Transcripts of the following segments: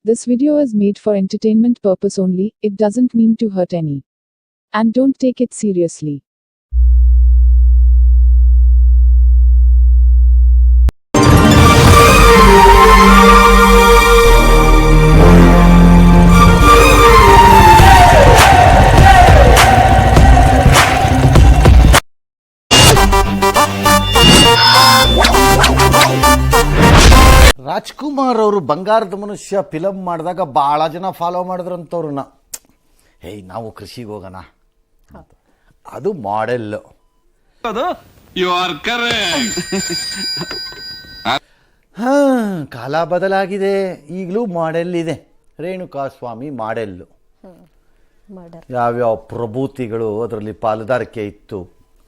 This video is made for entertainment purpose only, it doesn't mean to hurt any. And don't take it seriously. Rajkumar ಅವರು ಬಂಗಾರದ ಮನುಷ್ಯ film ಮಾಡಿದಾಗ ಭಾಳ ಜನ follow ಮಾಡಿದ್ರಂತವ್ರನ್ನ. ಹೇಯ್ ನಾವು ಕೃಷಿಗೆ ಹೋಗೋಣ, ಅದು ಮಾಡೆಲ್ಲು. ಕಾಲ ಬದಲಾಗಿದೆ, ಈಗಲೂ ಮಾಡೆಲ್ ಇದೆ. ರೇಣುಕಾಸ್ವಾಮಿ ಮಾಡೆಲ್ಲು. ಯಾವ್ಯಾವ ಪ್ರಭೂತಿಗಳು ಅದರಲ್ಲಿ ಪಾಲುದಾರಿಕೆ ಇತ್ತು,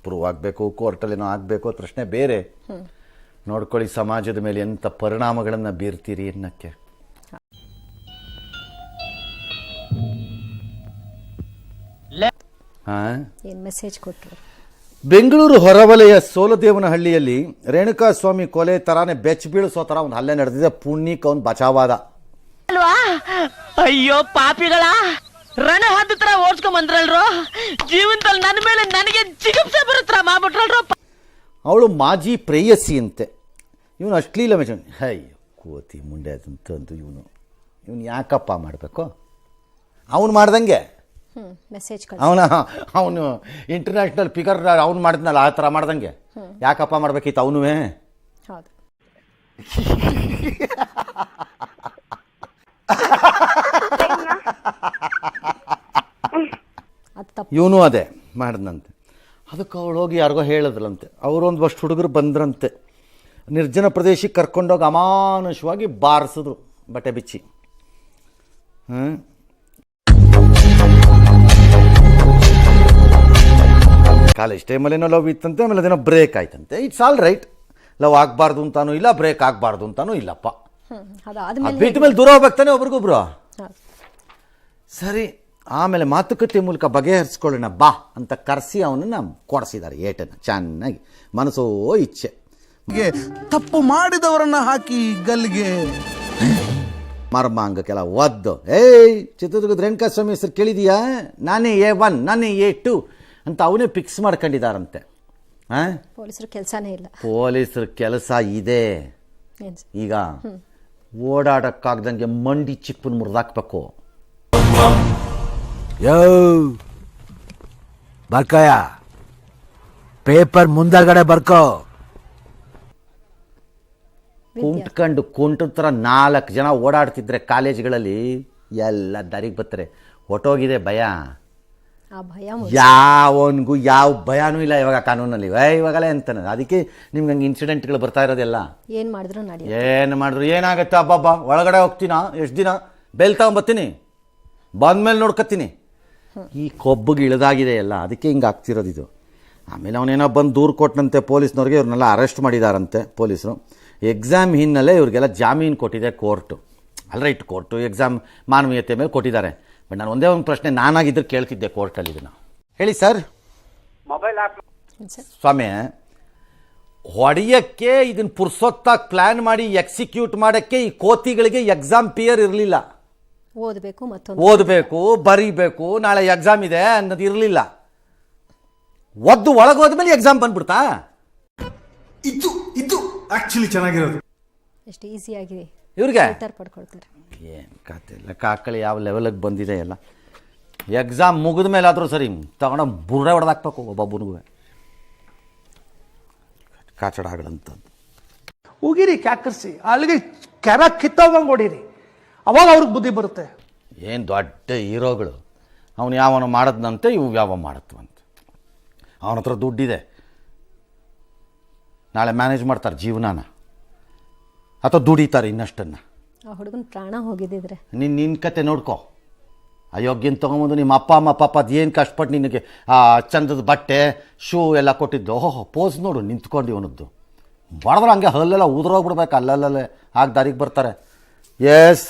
ಪ್ರೂವ್ ಆಗಬೇಕು, ಕೋರ್ಟಲ್ಲೇನೋ ಆಗಬೇಕು, ಪ್ರಶ್ನೆ ಬೇರೆ. ನೋಡ್ಕೊಳ್ಳಿ ಸಮಾಜದ ಮೇಲೆ ಎಂಥ ಪರಿಣಾಮಗಳನ್ನು ಬೀರ್ತೀರಿ ಅನ್ನಕ್ಕೆ. ಮೆಸೇಜ್ ಕೊಟ್ಟರು. ಬೆಂಗಳೂರು ಹೊರವಲಯ ಸೋಲದೇವನಹಳ್ಳಿಯಲ್ಲಿ ರೇಣುಕಾಸ್ವಾಮಿ ಕೊಲೆ ತರಾನೇ ಬೆಚ್ಚ ಬೀಳಿಸೋ ತರ ಒಂದು ಹಲ್ಲೆ ನಡೆದಿದೆ. ಪುಣ್ಯಕ್ಕೆ ಅವನು ಬಚಾವಾದ. ಅಯ್ಯೋ ಪಾಪಿಗಳ ರಣ ಹದ್ದ ತರ ಓಡ್ಸ್ಕೊಂಡ್ ಬಂದ್ರಲ್ರು, ಜೀವನದಲ್ಲಿ ನನ್ನ ಮೇಲೆ ನನಗೆ ಚಿಕಿತ್ಸೆ ಬರುತ್ತರ ಮಾಡ್ಬಿಟ್ರಲ್ರು. ಅವಳು ಮಾಜಿ ಪ್ರೇಯಸಿ ಅಂತೆ. ಇವನು ಅಶ್ಲೀಲ ಮೆಜನ್. ಹೈ ಕೋತಿ ಮುಂಡೆ ಅದಂತಂದು ಇವನು ಯಾಕಪ್ಪ ಮಾಡಬೇಕು? ಅವನು ಮಾಡ್ದಂಗೆ ಮೆಸೇಜ್ ಅವನು ಇಂಟರ್ನ್ಯಾಷನಲ್ ಫಿಗರ್ ಅವ್ನು ಮಾಡಿದ್ನಲ್ಲ, ಆ ಥರ ಮಾಡ್ದಂಗೆ ಯಾಕಪ್ಪ ಮಾಡ್ಬೇಕಿತ್ತು ಅವನು? ಇವನು ಅದೇ ಮಾಡಿದ್ನಂತೆ. ಅದಕ್ಕೆ ಅವಳು ಹೋಗಿ ಯಾರಿಗೋ ಹೇಳಿದ್ರಂತೆ. ಅವರೊಂದು ಅಷ್ಟು ಹುಡುಗರು ಬಂದ್ರಂತೆ. ನಿರ್ಜನ ಪ್ರದೇಶಕ್ಕೆ ಕರ್ಕೊಂಡೋಗಿ ಅಮಾನುಷವಾಗಿ ಬಾರಿಸಿದ್ರು ಬಟ್ಟೆ ಬಿಚ್ಚಿ. ಕಾಲೇಜ್ ಟೈಮಲ್ಲೇನೋ ಲವ್ ಇತ್ತಂತೆ. ಆಮೇಲೆ ಅದೇನೋ ಬ್ರೇಕ್ ಆಯ್ತಂತೆ. It's all right. ಲವ್ ಆಗಬಾರ್ದು ಅಂತಾನೂ ಇಲ್ಲ, ಬ್ರೇಕ್ ಆಗಬಾರ್ದು ಅಂತಾನೂ ಇಲ್ಲಪ್ಪ. ಬಿಟ್ಟ ಮೇಲೆ ದೂರ ಹೋಗ್ತಾನೆ ಒಬ್ರಿಗೊಬ್ರು. ಸರಿ, ಆಮೇಲೆ ಮಾತುಕತೆ ಮೂಲಕ ಬಗೆಹರಿಸ್ಕೊಳ್ಳೋಣ ಬಾ ಅಂತ ಕರೆಸಿ ಅವನನ್ನು ಕೊಡಿಸಿದ್ದಾರೆ ಏಟನ್ನು ಚೆನ್ನಾಗಿ. ಮನಸ್ಸೋ ಇಚ್ಛೆ. ತಪ್ಪು ಮಾಡಿದವರನ್ನ ಹಾಕಿ ಗಲ್ಲಿಗೆ ಮರ್ಮಾಂಗಕ್ಕೆಲ್ಲ ಒದ್ದು. ಏಯ್ ಚಿತ್ರದುರ್ಗದ ರೇಣುಕಾಸ್ವಾಮಿ ಹೆಸರು ಕೇಳಿದೀಯಾ? ನಾನೇ A1 ನಾನೇ A2 ಅಂತ ಅವನೇ ಫಿಕ್ಸ್ ಮಾಡ್ಕೊಂಡಿದ್ದಾರಂತೆ. ಪೊಲೀಸರು ಕೆಲಸನೇ ಇಲ್ಲ. ಪೊಲೀಸರ ಕೆಲಸ ಇದೆ. ಈಗ ಓಡಾಡಕ್ಕಾಗ್ದಂಗೆ ಮಂಡಿ ಚಿಪ್ಪನ್ನು ಮುರಿದಾಕ್ಬೇಕು. ಯೋ ಬರ್ಕಯ ಪೇಪರ್ ಮುಂದಗಡೆ ಬರ್ಕೋ. ಕುಂಟ್ಕಂಡು ಕುಂಟತ್ರ 4 ಜನ ಓಡಾಡ್ತಿದ್ರೆ ಕಾಲೇಜ್ಗಳಲ್ಲಿ ಎಲ್ಲ ದಾರಿಗೆ ಬರ್ತಾರೆ. ಹೊಟ್ಟೋಗಿದೆ ಭಯ. ಯಾವನ್ಗೂ ಯಾವ ಭಯನೂ ಇಲ್ಲ ಇವಾಗ ಕಾನೂನಲ್ಲಿ. ಇವಾಗಲೇ ಅಂತಾನೆ. ಅದಕ್ಕೆ ನಿಮ್ಗೆ ಹಂಗೆ ಇನ್ಸಿಡೆಂಟ್ಗಳು ಬರ್ತಾ ಇರೋದೆಲ್ಲ. ಏನು ಮಾಡಿದ್ರು ಏನಾಗತ್ತೆ? ಹಬ್ಬ ಒಳಗಡೆ ಹೋಗ್ತೀನ, ಎಷ್ಟು ದಿನ ಬೆಲ್ ತಗೊಂಬತ್ತೀನಿ, ಬಂದ್ಮೇಲೆ ನೋಡ್ಕೊತೀನಿ. ಈ ಕೊಬ್ಬಿಗೆ ಇಳಿದಾಗಿದೆ ಎಲ್ಲ. ಅದಕ್ಕೆ ಹಿಂಗೆ ಆಗ್ತಿರೋದು ಇದು. ಆಮೇಲೆ ಅವನೇನೋ ಬಂದು ದೂರು ಕೊಟ್ಟನಂತೆ ಪೊಲೀಸ್ನವ್ರಿಗೆ. ಇವ್ರನ್ನೆಲ್ಲ ಅರೆಸ್ಟ್ ಮಾಡಿದಾರಂತೆ ಪೊಲೀಸರು. ಎಕ್ಸಾಮ್ ಹಿನ್ನೆಲೆ ಇವ್ರಿಗೆಲ್ಲ ಜಾಮೀನು ಕೊಟ್ಟಿದೆ ಕೋರ್ಟು. ಅಲ್ರೈಟ್, ಕೋರ್ಟು ಎಕ್ಸಾಮ್ ಮಾನವೀಯತೆ ಮೇಲೆ ಕೊಟ್ಟಿದ್ದಾರೆ. ಬಟ್ ನಾನು ಒಂದೇ ಒಂದು ಪ್ರಶ್ನೆ ನಾನಾಗಿದ್ದರೆ ಕೇಳ್ತಿದ್ದೆ ಕೋರ್ಟಲ್ಲಿ ಇದನ್ನು. ಹೇಳಿ ಸರ್. ಸ್ವಾಮಿ, ಹೊಡೆಯೋಕ್ಕೆ ಇದನ್ನು ಪುರ್ಸೊತ್ತಾಗಿ ಪ್ಲ್ಯಾನ್ ಮಾಡಿ ಎಕ್ಸಿಕ್ಯೂಟ್ ಮಾಡೋಕ್ಕೆ ಈ ಕೋತಿಗಳಿಗೆ ಎಕ್ಸಾಮ್ ಪಿಯರ್ ಇರಲಿಲ್ಲ. ಓದಬೇಕು, ಬರೀಬೇಕು, ನಾಳೆ ಎಕ್ಸಾಮ್ ಇದೆ ಅನ್ನೋದು ಇರಲಿಲ್ಲ. ಒದ್ದು ಒಳಗೆ ಹೋದ್ಮೇಲೆ ಎಕ್ಸಾಮ್ ಬಂದ್ಬಿಡ್ತಾ? ಇದು ಆಕ್ಚುಲಿ ಚೆನ್ನಾಗಿರೋದು. ಎಷ್ಟು ಈಸಿ ಆಗಿದೆ ಇವ್ರಿಗೆ. ಏನು ಕತೆ ಇಲ್ಲ. ಕಾಕಳಿ ಯಾವ ಲೆವೆಲಿಗೆ ಬಂದಿದೆ ಎಲ್ಲ. ಎಕ್ಸಾಮ್ ಮುಗಿದ ಮೇಲೆ ಆದರೂ ಸರಿ ತಗೊಂಡ ಬುರ್ರೆ ಹೊಡೆದಾಕ್ಬೇಕು ಒಬ್ಬೊಬ್ಬನಿಗೂ. ಕಾಚಡಗಳಂಥದ್ದು ಹೋಗಿರಿ ಕ್ಯಾಕರ್ಸಿ ಅಲ್ಲಿಗೆ ಕೆರ ಕಿತ್ತೋಗಂಗೆ ಹೊಡೀರಿ, ಅವಾಗ ಅವ್ರಿಗೆ ಬುದ್ಧಿ ಬರುತ್ತೆ. ಏನು ದೊಡ್ಡ ಹೀರೋಗಳು. ಅವನು ಯಾವನು ಮಾಡದ್ನಂತೆ, ಇವು ಯಾವ ಮಾಡತ್ವಂತೆ. ಅವನ ಹತ್ರ ದುಡ್ಡಿದೆ, ನಾಳೆ ಮ್ಯಾನೇಜ್ ಮಾಡ್ತಾರೆ ಜೀವನಾನ, ಅಥವಾ ದುಡಿತಾರೆ ಇನ್ನಷ್ಟನ್ನು. ಹುಡುಗನ ಪ್ರಾಣ ಹೋಗಿದ್ದಿದ್ರೆ ನಿನ್ನ ಕತೆ ನೋಡ್ಕೊ. ಅಯೋಗ್ಯನ ತೊಗೊಂಬಂದು ನಿಮ್ಮ ಅಪ್ಪ ಅಮ್ಮ ಪಾಪ ಅದು ಏನು ಕಷ್ಟಪಟ್ಟು ನಿನಗೆ ಆ ಚಂದದ ಬಟ್ಟೆ ಶೂ ಎಲ್ಲ ಕೊಟ್ಟಿದ್ದು. ಓಹೋ ಪೋಸ್ ನೋಡು ನಿಂತ್ಕೊಂಡು ಇವನದ್ದು ಬಡದ್ರೆ ಹಂಗೆ ಹಲ್ಲೆಲ್ಲ ಉದುರೋಗ್ಬಿಡ್ಬೇಕು. ಅಲ್ಲಲ್ಲೇ ಆಗ ದಾರಿಗೆ ಬರ್ತಾರೆ. ಎಸ್